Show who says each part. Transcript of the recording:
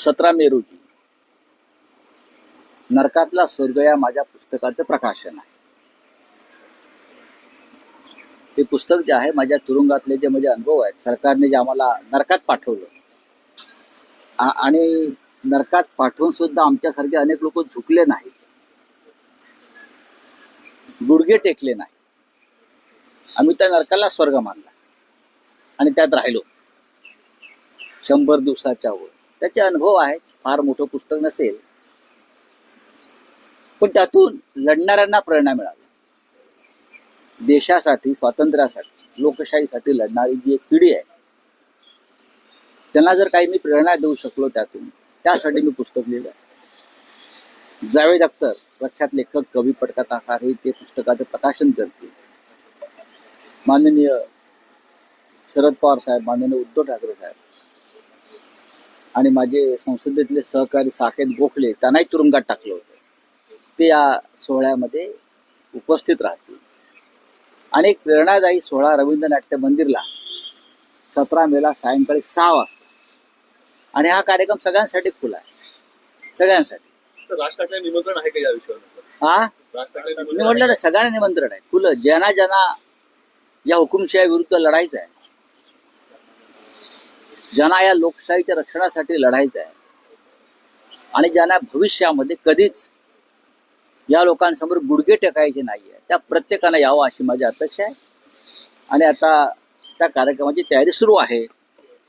Speaker 1: 17 मे रोजी नरकातला स्वर्ग या माझ्या पुस्तकाचं प्रकाशन आहे. ते पुस्तक जे आहे माझ्या तुरुंगातले जे माझे अनुभव आहेत, सरकारने जे आम्हाला नरकात पाठवलं आणि नरकात पाठवून सुद्धा आमच्यासारखे अनेक लोक झुकले नाहीत, गुडघे टेकले नाही. आम्ही त्या नरकाला स्वर्ग मानला आणि त्यात राहिलो 100 दिवसाच्या वर. त्याचे अनुभव आहेत. फार मोठं पुस्तक नसेल, पण त्यातून लढणाऱ्यांना प्रेरणा मिळाली. देशासाठी, स्वातंत्र्यासाठी, लोकशाहीसाठी लढणारी जी एक पिढी आहे, त्यांना जर काही मी प्रेरणा देऊ शकलो त्यातून, त्यासाठी मी पुस्तक लिहिलं आहे. जावेद अख्तर प्रख्यात लेखक, कवी, पटकथाकार हे ते पुस्तकाचं प्रकाशन करतील. माननीय शरद पवार साहेब, माननीय उद्धव ठाकरे साहेब आणि माझे संसदेतले सहकारी साकेत गोखले, त्यांनाही तुरुंगात टाकलं होतं, ते या सोहळ्यामध्ये उपस्थित राहतील. आणि एक प्रेरणादायी सोहळा रवींद्र नाट्य मंदिरला 17 मेला सायंकाळी 6 वाजता. आणि हा कार्यक्रम सगळ्यांसाठी खुला आहे, सगळ्यांसाठी.
Speaker 2: राज ठाकरे निमंत्रण आहे का या विषयावर?
Speaker 1: हा, मी म्हटलं ना, सगळ्यांना निमंत्रण आहे खुलं. ज्यांना ज्यांना या हुकुमशाही विरुद्ध लढायचं आहे, ज्यांना या लोकशाहीच्या रक्षणासाठी लढायचं आहे आणि ज्यांना भविष्यामध्ये कधीच या लोकांसमोर गुडघे टेकायचे नाहीये, त्या प्रत्येकानं यावं अशी माझी अपेक्षा आहे. आणि आता त्या कार्यक्रमाची तयारी सुरू आहे.